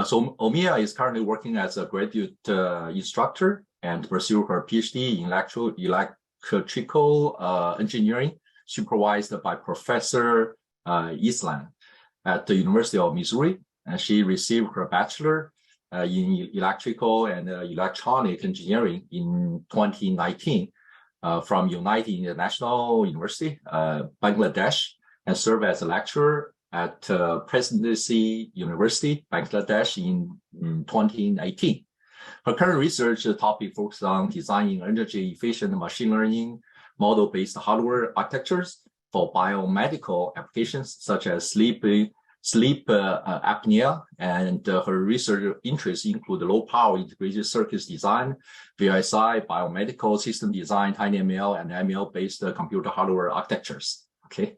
So Omiya is currently working as a graduate instructor and pursue her Ph.D. in electrical engineering, supervised by Professor Islam at the University of Missouri. And she received her bachelor in electrical and electronic engineering in 2019 from United International University, Bangladesh, and served as a lecturer at Presidency University, Bangladesh in 2018. Her current research topic focuses on designing energy-efficient machine learning model-based hardware architectures for biomedical applications such as sleep apnea, and her research interests include low-power integrated circuits design, VLSI, biomedical system design, tinyML, and ML-based computer hardware architectures. Okay.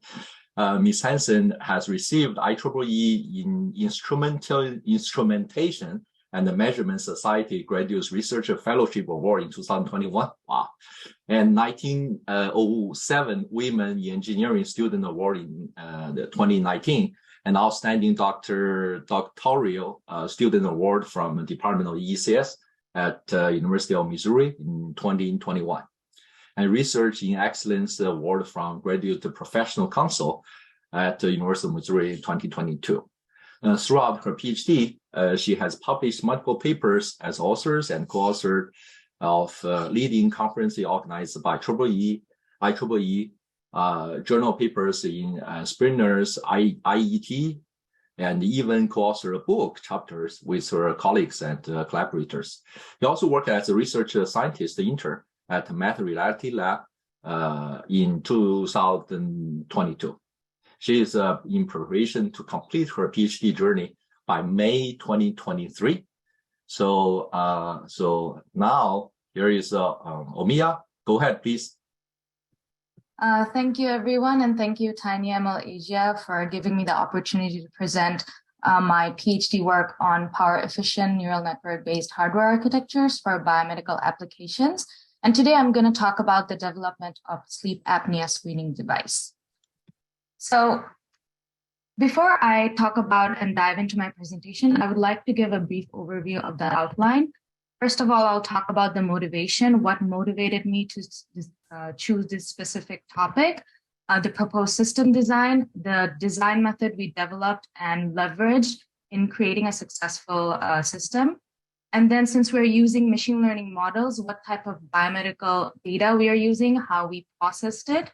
Ms. Hassan has received IEEE in Instrumentation and the Measurement Society Graduate Research Fellowship Award in 2021. Wow. And 1907 Women in Engineering Student Award in 2019, and Outstanding Doctoral Student Award from the Department of EECS at University of Missouri in 2021. And Research in Excellence Award from Graduate Professional Council at the University of Missouri in 2022. Throughout her PhD, she has published multiple papers as authors and co-authored of leading conferences organized by IEEE journal papers in Springer's IET, and even co-authored book chapters with her colleagues and collaborators. He also worked as a research scientist intern at Math Reality Lab in 2022. She is in preparation to complete her PhD journey by May 2023. So now here is Omiya. Go ahead, please. Thank you, everyone, and thank you, tinyML Asia, for giving me the opportunity to present my PhD work on power-efficient neural network-based hardware architectures for biomedical applications. And today I'm going to talk about the development of sleep apnea screening device. So before I talk about and dive into my presentation, I would like to give a brief overview of the outline. First of all, I'll talk about the motivation, what motivated me to choose this specific topic, the proposed system design, the design method we developed and leveraged in creating a successful system. And then since we're using machine learning models, what type of biomedical data we are using, how we processed it,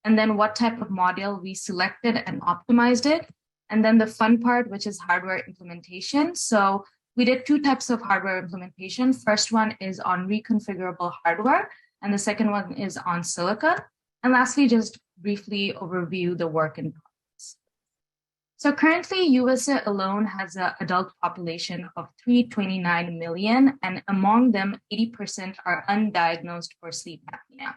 and then what type of model we selected and optimized it. And then the fun part, which is hardware implementation. So we did two types of hardware implementation. First one is on reconfigurable hardware, and the second one is on silicon. And lastly, just briefly overview the work in progress. So currently, USA alone has an adult population of 329 million, and among them, 80% are undiagnosed for sleep apnea.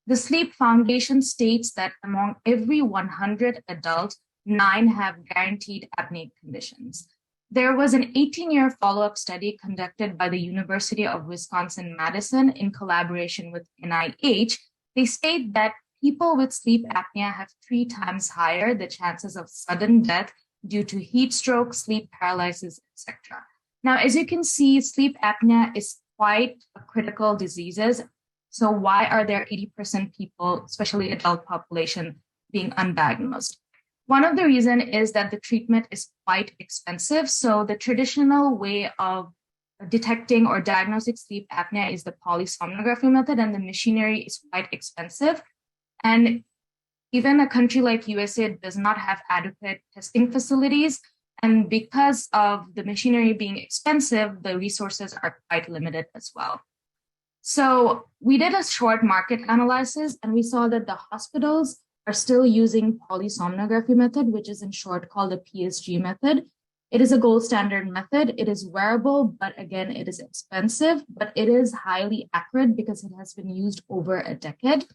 The Sleep Foundation states that among every 100 adults, 9 have guaranteed apneic conditions. There was an 18-year follow-up study conducted by the University of Wisconsin-Madison in collaboration with NIH. They state that people with sleep apnea have 3 times higher the chances of sudden death due to heat stroke, sleep paralysis, etc. Now, as you can see, sleep apnea is quite a critical disease. So why are there 80% people, especially adult population, being undiagnosed? One of the reasons is that the treatment is quite expensive. So the traditional way of detecting or diagnosing sleep apnea is the polysomnography method, and the machinery is quite expensive. And even a country like USA does not have adequate testing facilities. And because of the machinery being expensive, the resources are quite limited as well. So we did a short market analysis, and we saw that the hospitals are still using polysomnography method, which is in short called the PSG method. It is a gold standard method. It is wearable, but again, it is expensive, but it is highly accurate because it has been used over a decade.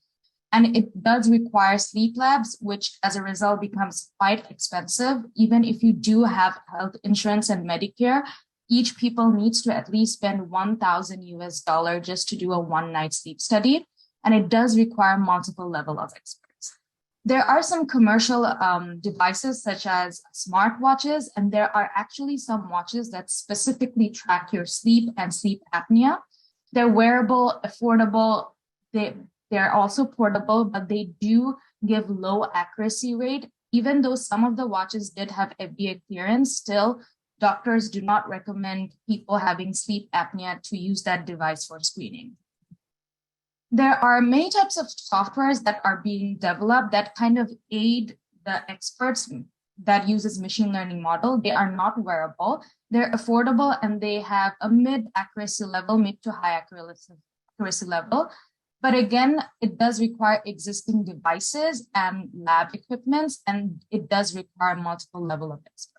And it does require sleep labs, which as a result becomes quite expensive. Even if you do have health insurance and Medicare, each people needs to at least spend $1,000 just to do a one-night sleep study. And it does require multiple level of experts. There are some commercial devices such as smartwatches, and there are actually some watches that specifically track your sleep and sleep apnea. They're wearable, affordable, they're also portable, but they do give low accuracy rate. Even though some of the watches did have FDA clearance, still doctors do not recommend people having sleep apnea to use that device for screening. There are many types of softwares that are being developed that kind of aid the experts that uses machine learning model. They are not wearable, they're affordable, and they have a mid accuracy level, mid to high accuracy level. But again, it does require existing devices and lab equipments, and it does require multiple level of experts.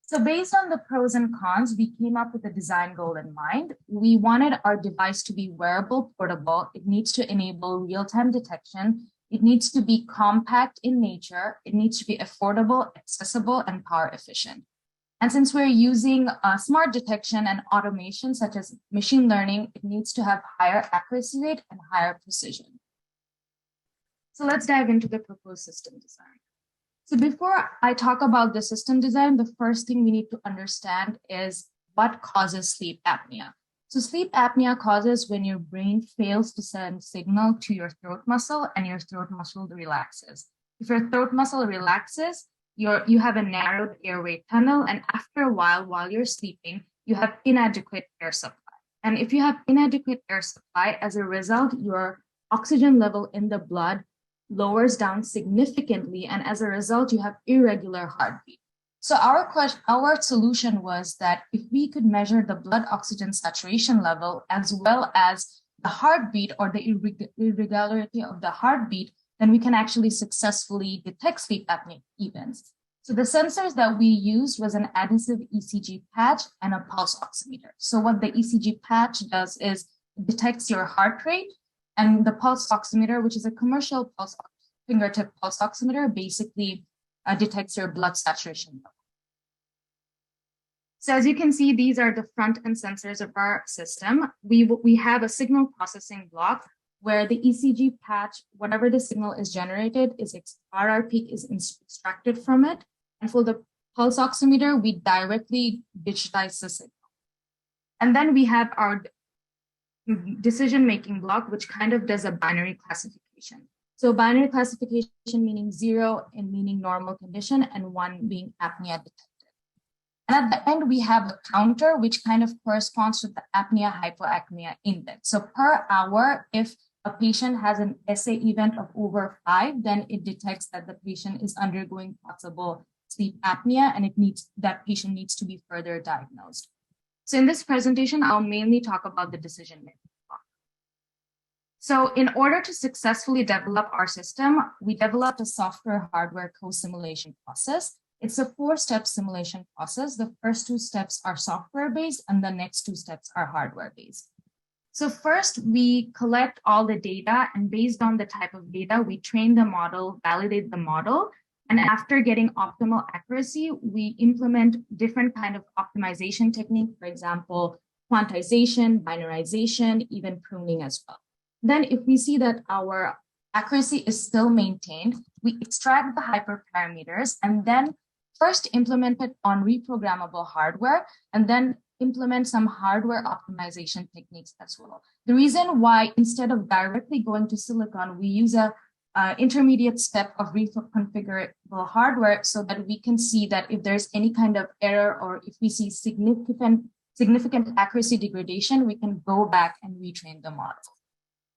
So based on the pros and cons, we came up with a design goal in mind. We wanted our device to be wearable, portable. It needs to enable real-time detection. It needs to be compact in nature. It needs to be affordable, accessible, and power efficient. And since we're using smart detection and automation, such as machine learning, it needs to have higher accuracy rate and higher precision. So let's dive into the proposed system design. So before I talk about the system design, the first thing we need to understand is what causes sleep apnea. So sleep apnea causes when your brain fails to send signal to your throat muscle and your throat muscle relaxes. If your throat muscle relaxes, you have a narrowed airway tunnel, and after a while you're sleeping, you have inadequate air supply. And if you have inadequate air supply, as a result, your oxygen level in the blood lowers down significantly, and as a result, you have irregular heartbeat. So our solution was that if we could measure the blood oxygen saturation level as well as the heartbeat or the irregularity of the heartbeat, then we can actually successfully detect sleep apnea events. So the sensors that we used was an adhesive ECG patch and a pulse oximeter. So what the ECG patch does is it detects your heart rate, and the pulse oximeter, which is a commercial fingertip pulse oximeter, basically detects your blood saturation level. So as you can see, these are the front-end sensors of our system. We have a signal processing block where the ECG patch, whatever the signal is generated, RR peak is extracted from it. And for the pulse oximeter, we directly digitize the signal. And then we have our decision-making block, which kind of does a binary classification. So binary classification meaning 0 in meaning normal condition and 1 being apnea detected. And at the end, we have a counter, which kind of corresponds to the apnea hypoapnea index. So per hour, if a patient has an SA event of over 5, then it detects that the patient is undergoing possible sleep apnea, and that patient needs to be further diagnosed. So in this presentation, I'll mainly talk about the decision-making block. So in order to successfully develop our system, we developed a software hardware co-simulation process. It's a 4-step simulation process. The first 2 steps are software-based, and the next 2 steps are hardware-based. So first, we collect all the data, and based on the type of data, we train the model, validate the model, and after getting optimal accuracy, we implement different kind of optimization technique, for example, quantization, binarization, even pruning as well. Then if we see that our accuracy is still maintained, we extract the hyperparameters and then first implement it on reprogrammable hardware and then implement some hardware optimization techniques as well. The reason why instead of directly going to silicon, we use a intermediate step of reconfigurable hardware so that we can see that if there's any kind of error or if we see significant accuracy degradation, we can go back and retrain the model.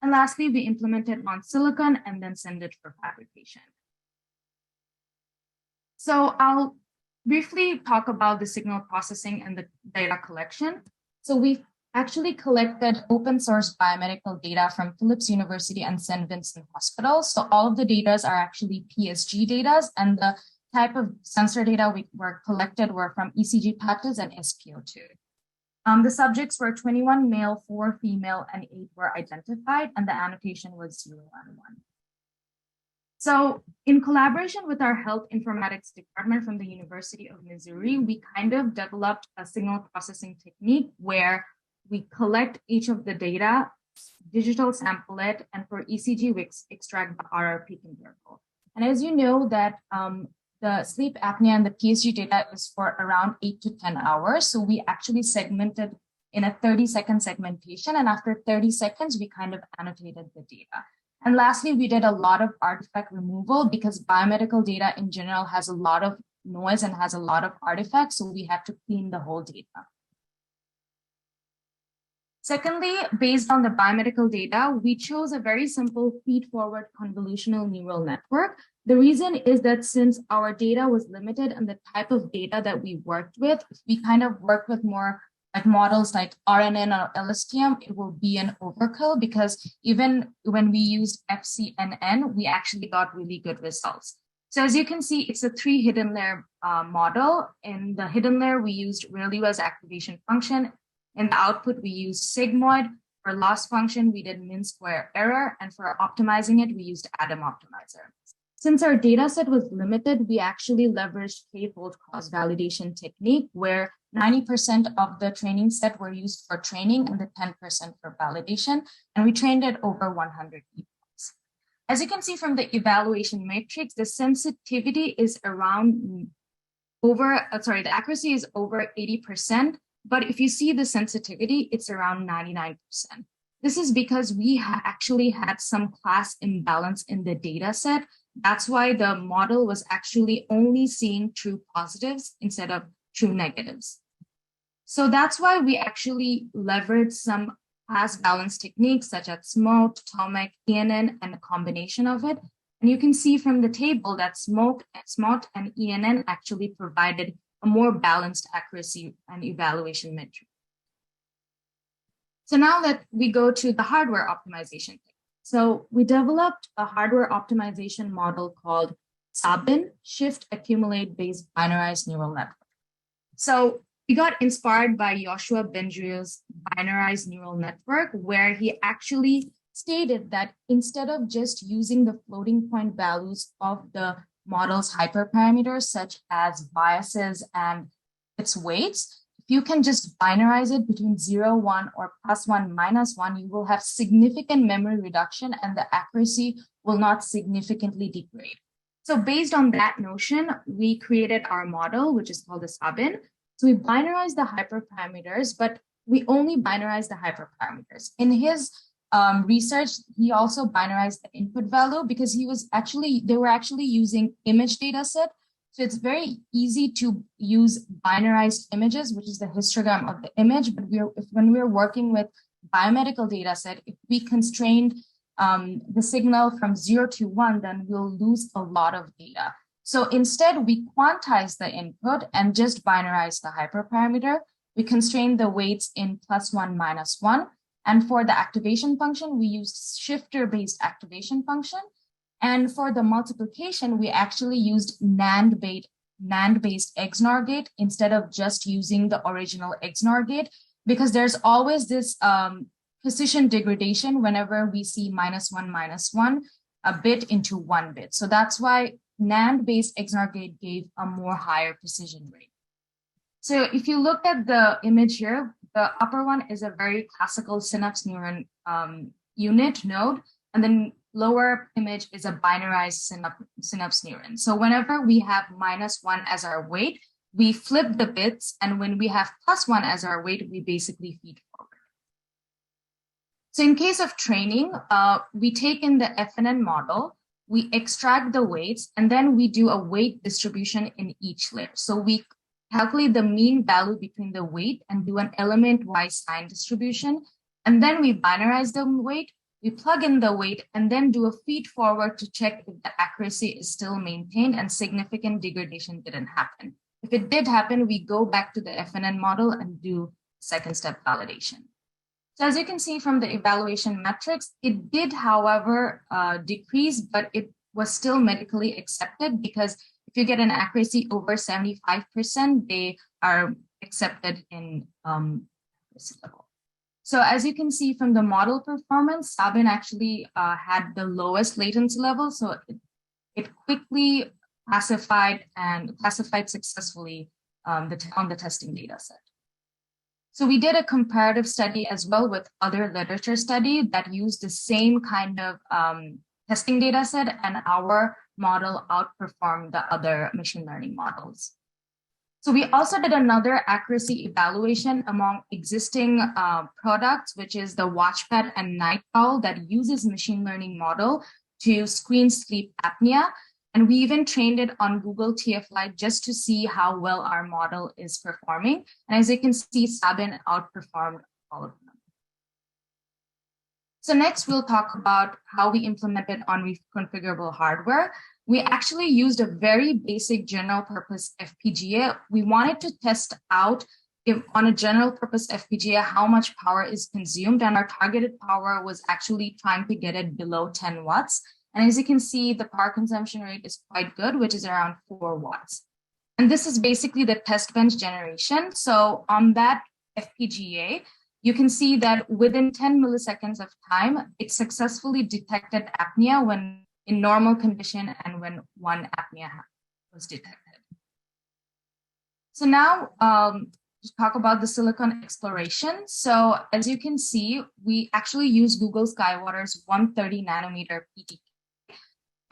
And lastly, we implement it on silicon and then send it for fabrication. So I'll briefly talk about the signal processing and the data collection. So we've actually collected open source biomedical data from Philipps University and St. Vincent Hospital. So all of the data are actually PSG data, and the type of sensor data we were collected were from ECG patches and SpO2. The subjects were 21 male, 4 female, and 8 were identified, and the annotation was 0 and 1. So in collaboration with our health informatics department from the University of Missouri, we kind of developed a signal processing technique where we collect each of the data, digital sample it, and for ECG, we extract the RR peak interval. And as you know that the sleep apnea and the PSG data is for around 8 to 10 hours. So we actually segmented in a 30-second segmentation. And after 30 seconds, we kind of annotated the data. And lastly, we did a lot of artifact removal because biomedical data in general has a lot of noise and has a lot of artifacts. So we had to clean the whole data. Secondly, based on the biomedical data, we chose a very simple feed-forward convolutional neural network. The reason is that since our data was limited and the type of data that we worked with, if we kind of worked with more like models like RNN or LSTM, it will be an overkill because even when we used FCNN, we actually got really good results. So as you can see, it's a 3 hidden layer model. In the hidden layer, we used ReLUA's activation function. In the output, we used sigmoid. For loss function, we did mean square error. And for optimizing it, we used Adam optimizer. Since our data set was limited, we actually leveraged k-fold cross-validation technique where 90% of the training set were used for training and the 10% for validation. And we trained it over 100 people. As you can see from the evaluation matrix, the sensitivity is around the accuracy is over 80%. But if you see the sensitivity, it's around 99%. This is because we actually had some class imbalance in the data set. That's why the model was actually only seeing true positives instead of true negatives. So that's why we actually leveraged some class balance techniques such as SMOT, TOMIC, ENN, and a combination of it. And you can see from the table that SMOT, and ENN actually provided a more balanced accuracy and evaluation metric. So now that we go to the hardware optimization. So we developed a hardware optimization model called SABIN, Shift Accumulate Based Binarized Neural Network. So we got inspired by Joshua Bengio's binarized neural network, where he actually stated that instead of just using the floating point values of the model's hyperparameters, such as biases and its weights, if you can just binarize it between 0, 1, or +1, -1, you will have significant memory reduction and the accuracy will not significantly degrade. So based on that notion, we created our model, which is called the SABIN. So we binarized the hyperparameters, but we only binarized the hyperparameters. In his research, he also binarized the input value because they were actually using image data set. So it's very easy to use binarized images, which is the histogram of the image. But when we're working with biomedical data set, if we constrained the signal from 0 to 1, then we'll lose a lot of data. So instead, we quantize the input and just binarize the hyperparameter. We constrain the weights in +1, -1. And for the activation function, we used shifter-based activation function. And for the multiplication, we actually used NAND-based XNOR gate instead of just using the original XNOR gate, because there's always this precision degradation whenever we see -1, -1, a bit into 1 bit. So that's why NAND-based XNOR gate gave a more higher precision rate. So if you look at the image here, the upper one is a very classical synapse neuron unit node, and then lower image is a binarized synapse neuron. So whenever we have -1 as our weight, we flip the bits, and when we have +1 as our weight, we basically feed forward. So in case of training, we take in the FNN model, we extract the weights, and then we do a weight distribution in each layer. So we calculate the mean value between the weight and do an element-wise sign distribution. And then we binarize the weight, we plug in the weight, and then do a feed forward to check if the accuracy is still maintained and significant degradation didn't happen. If it did happen, we go back to the FNN model and do second step validation. So as you can see from the evaluation metrics, it did, however, decrease, but it was still medically accepted because if you get an accuracy over 75%, they are accepted in this level. So as you can see from the model performance, SABIN actually had the lowest latency level. So it quickly classified successfully on the testing data set. So we did a comparative study as well with other literature study that used the same kind of testing data set, and our model outperformed the other machine learning models. So we also did another accuracy evaluation among existing products, which is the Watchpad and Night Owl that uses machine learning model to screen sleep apnea. And we even trained it on Google TF-Lite just to see how well our model is performing. And as you can see, Sabin outperformed all of them. So next, we'll talk about how we implemented on reconfigurable hardware. We actually used a very basic general purpose FPGA. We wanted to test out on a general purpose FPGA how much power is consumed, and our targeted power was actually trying to get it below 10 watts. And as you can see, the power consumption rate is quite good, which is around 4 watts. And this is basically the test bench generation. So on that FPGA, you can see that within 10 milliseconds of time, it successfully detected apnea when in normal condition and when one apnea was detected. So now to talk about the silicon exploration. So as you can see, we actually use Google Skywater's 130 nanometer PTK.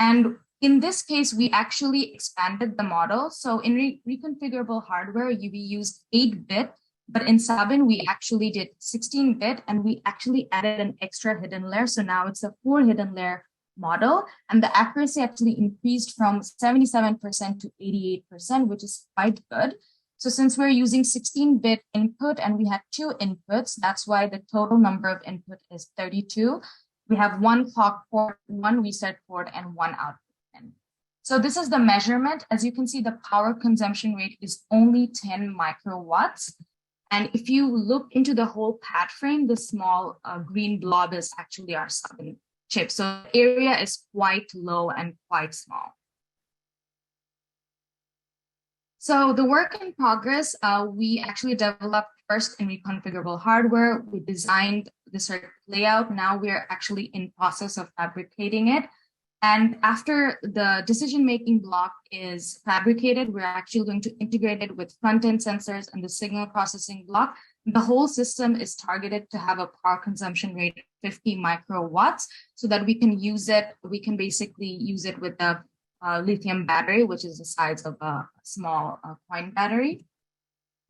And in this case, we actually expanded the model. So in reconfigurable hardware, we used 8-bit, but in Sabin, we actually did 16-bit, and we actually added an extra hidden layer. So now it's a 4 hidden layer model, and the accuracy actually increased from 77% to 88%, which is quite good. So since we're using 16-bit input and we had 2 inputs, that's why the total number of input is 32. We have 1 clock port, 1 reset port, and 1 output pin. So this is the measurement. As you can see, the power consumption rate is only 10 microwatts. And if you look into the whole pad frame, the small green blob is actually our Sabin chip. So the area is quite low and quite small. So the work in progress, we actually developed first in reconfigurable hardware. We designed the circuit layout. Now we're actually in process of fabricating it. And after the decision-making block is fabricated, we're actually going to integrate it with front-end sensors and the signal processing block. The whole system is targeted to have a power consumption rate of 50 microwatts so that we can use it. We can basically use it with the lithium battery, which is the size of a small coin battery.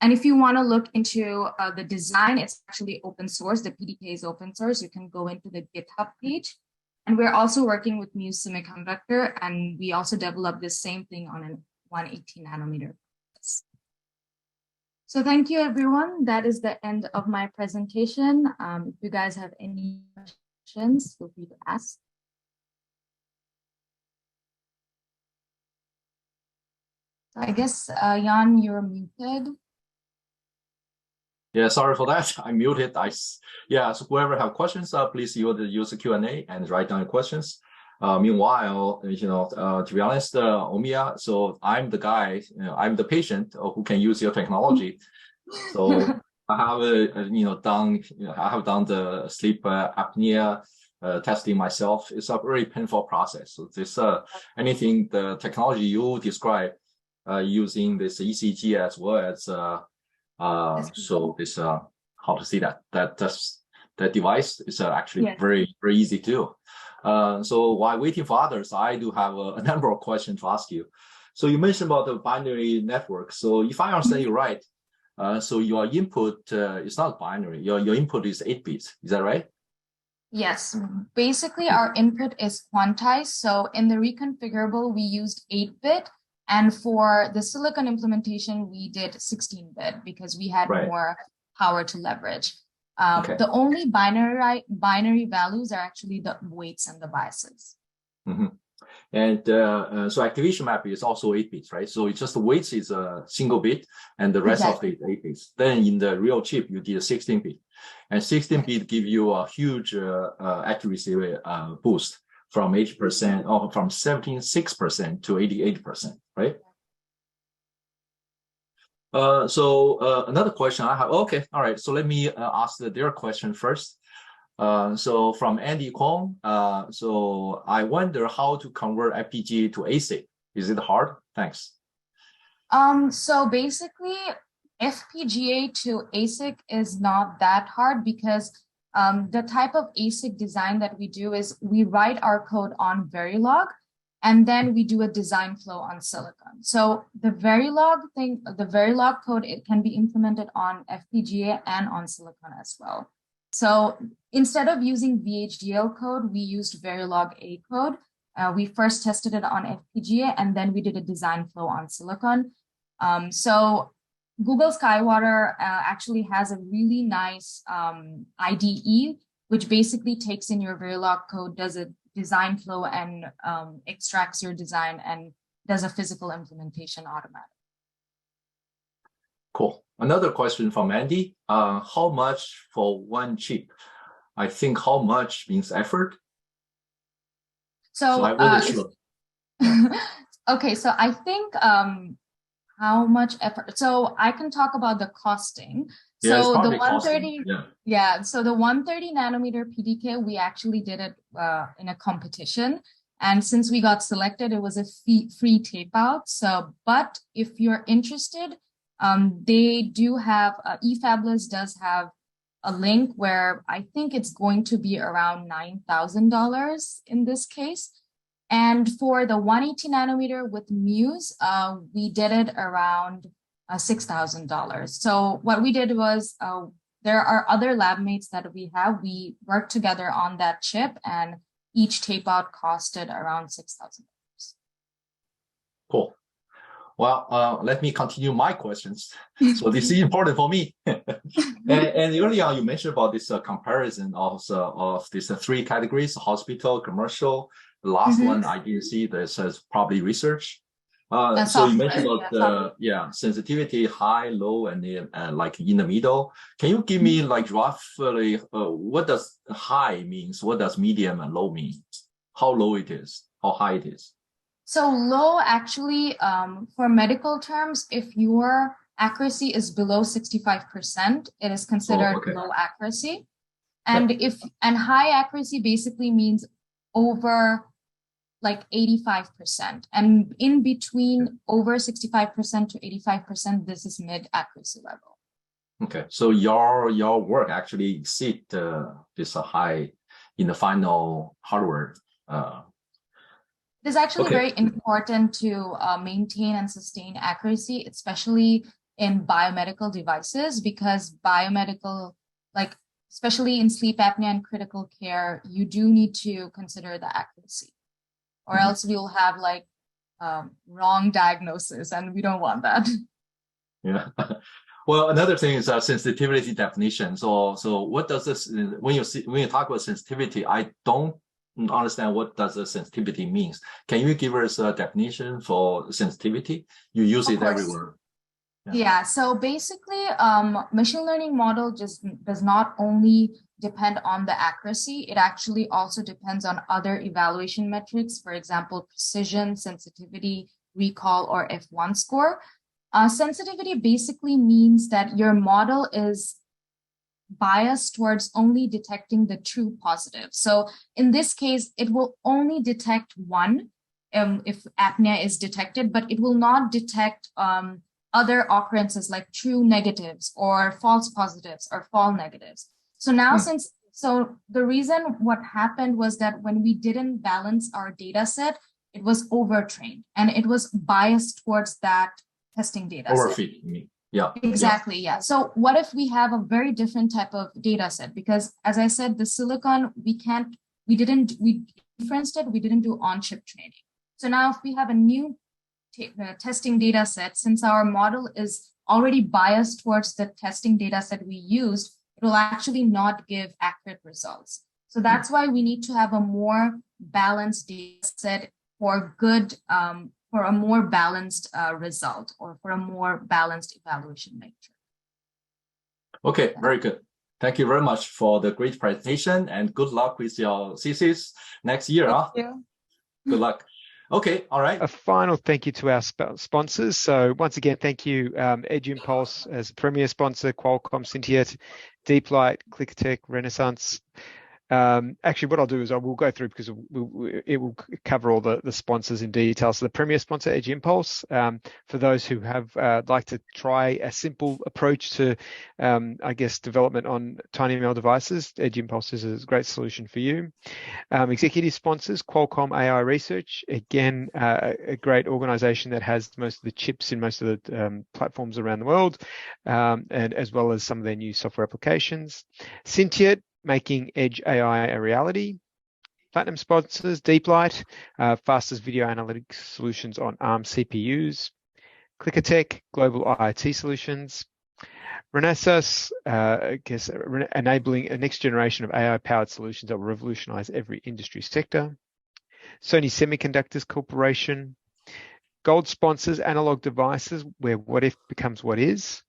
And if you want to look into the design, it's actually open source. The PDK is open source. You can go into the GitHub page. And we're also working with Muse Semiconductor, and we also developed the same thing on a 180 nanometer. So thank you, everyone. That is the end of my presentation. If you guys have any questions, feel free to ask. So I guess, Jan, you're muted. Yeah, sorry for that. I muted. Yeah, so whoever have questions, please use the Q&A and write down your questions. Meanwhile, to be honest, Omiya, so I'm the guy, I'm the patient who can use your technology. So I have, I have done the sleep apnea testing myself. It's a very painful process. So this anything the technology you describe using this ECG as well as so this how to see that device is actually very easy to do. So while waiting for others, I do have a number of questions to ask you. So you mentioned about the binary network. So if I understand you right, so your input is not binary. Your input is 8 bits. Is that right? Yes. Basically, our input is quantized. So in the reconfigurable, we used 8-bit. And for the silicon implementation, we did 16-bit because we had more power to leverage. The only binary values are actually the weights and the biases. Mm-hmm. And so activation map is also 8 bits, right? So it's just the weights is a single bit and the rest of it is 8 bits. Then in the real chip, you did a 16-bit. And 16-bit give you a huge accuracy boost from 80% or from 76% to 88%, right? So another question I have, okay, all right. So let me ask their question first. So from Andy Kong, so I wonder how to convert FPGA to ASIC. Is it hard? Thanks. So basically, FPGA to ASIC is not that hard because The type of ASIC design that we do is we write our code on Verilog, and then we do a design flow on silicon. So the Verilog code, it can be implemented on FPGA and on silicon as well. So instead of using VHDL code, we used Verilog A code. We first tested it on FPGA, and then we did a design flow on silicon. So Google Skywater actually has a really nice IDE, which basically takes in your Verilog code, does a design flow, and extracts your design and does a physical implementation automatically. Cool. Another question from Andy. How much for one chip? I think how much means effort. So I wasn't sure. Okay, so I think how much effort? So I can talk about the costing. Yeah, so the 130, costing. Yeah. So the 130 nanometer PDK, we actually did it in a competition. And since we got selected, it was a free tape out. So, but if you're interested, they do have, eFabless does have a link where I think it's going to be around $9,000 in this case. And for the 180 nanometer with Muse, we did it around $6,000. So what we did was, there are other lab mates that we have. We worked together on that chip, and each tape out costed around $6,000. Cool. Well, let me continue my questions. So this is important for me. and earlier on, you mentioned about this comparison of these three categories: hospital, commercial. The last one I didn't see. That says probably research. So you mentioned about sensitivity, high, low, and like in the middle. Can you give me like roughly what does high means? What does medium and low mean? How low it is? How high it is? So low actually, for medical terms, if your accuracy is below 65%, it is considered low accuracy. And and high accuracy basically means over like 85%. And in between over 65% to 85%, this is mid accuracy level. Okay, so your work actually exceed this high in the final hardware. It is actually very important to maintain and sustain accuracy, especially in biomedical devices, because biomedical, like especially in sleep apnea and critical care, you do need to consider the accuracy, or else we'll have like wrong diagnosis, and we don't want that. Yeah. Well, another thing is sensitivity definition. So what does this, when you talk about sensitivity, I don't understand what does the sensitivity means. Can you give us a definition for sensitivity? You use it everywhere. Yeah, so basically, machine learning model just does not only depend on the accuracy, it actually also depends on other evaluation metrics, for example, precision, sensitivity, recall, or F1 score. Sensitivity basically means that your model is biased towards only detecting the true positive. So in this case, it will only detect one if apnea is detected, but it will not detect other occurrences like true negatives or false positives or false negatives. So now so the reason what happened was that when we didn't balance our data set, it was overtrained and it was biased towards that testing data set. Overfit, you mean? Yeah. Exactly. Yeah. So what if we have a very different type of data set? Because as I said, the silicon, we inferenced it, we didn't do on-chip training. So now if we have a new testing data set, since our model is already biased towards the testing data set we used, it will actually not give accurate results. So that's why we need to have a more balanced data set for good, for a more balanced result, or for a more balanced evaluation metric. Okay, very good. Thank you very much for the great presentation, and good luck with your thesis next year. Thank you. Good luck. Okay, all right. A final thank you to our sponsors. So once again, thank you, EduImpulse as a premier sponsor, Qualcomm, Synthet, Deep Light, ClickTech, Renaissance, Actually, what I'll do is I will go through because it will cover all the sponsors in detail. So the premier sponsor, Edge Impulse, for those who have like to try a simple approach to, I guess, development on tinyML devices, Edge Impulse is a great solution for you. Executive sponsors, Qualcomm AI Research, again, a great organization that has most of the chips in most of the platforms around the world, and as well as some of their new software applications. Syntiate, making Edge AI a reality. Platinum sponsors, DeepLight, fastest video analytics solutions on ARM CPUs. Clickertech, global IoT solutions. Renesas, I guess, enabling a next generation of AI-powered solutions that will revolutionize every industry sector. Sony Semiconductors Corporation. Gold sponsors, analog devices, where what if becomes what is.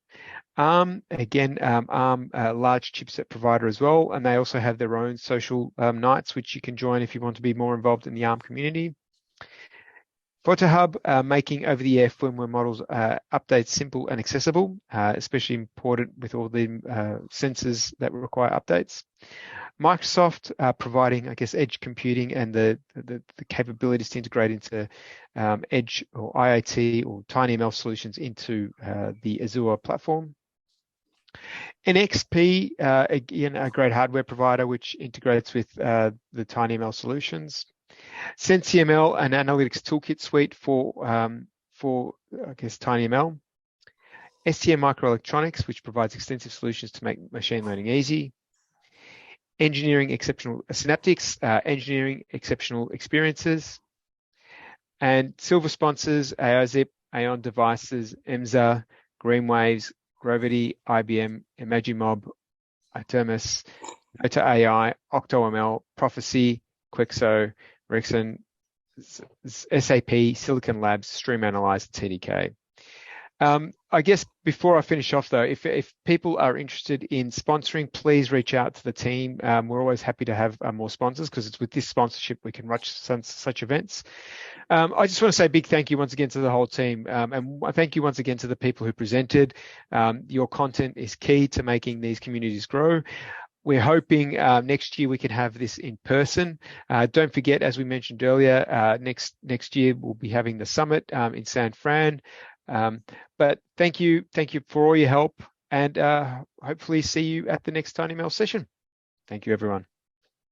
ARM, again, ARM, a large chipset provider as well, and they also have their own social nights, which you can join if you want to be more involved in the ARM community. PhotoHub, making over-the-air firmware models updates simple and accessible, especially important with all the sensors that require updates. Microsoft, providing, I guess, edge computing and the capabilities to integrate into edge or IoT or tinyML solutions into the Azure platform. NXP, again, a great hardware provider which integrates with the tinyML solutions. SenseML, an analytics toolkit suite for I guess, tinyML. STM Microelectronics, which provides extensive solutions to make machine learning easy. Engineering Exceptional Synaptics, engineering exceptional experiences. And silver sponsors, AIZip, Aeon Devices, EMSA, Greenwaves, Gravity, IBM, Imagimob, Itermis, Nota AI, OctoML, Prophecy, Quexo, Rexon, SAP, Silicon Labs, Stream Analyze, TDK. I guess before I finish off though, if people are interested in sponsoring, please reach out to the team. We're always happy to have more sponsors because it's with this sponsorship we can run such events. I just want to say a big thank you once again to the whole team, and thank you once again to the people who presented. Your content is key to making these communities grow. We're hoping next year we can have this in person. Don't forget, as we mentioned earlier, next year we'll be having the summit in San Fran. But thank you for all your help, and hopefully see you at the next tinyML session. Thank you, everyone.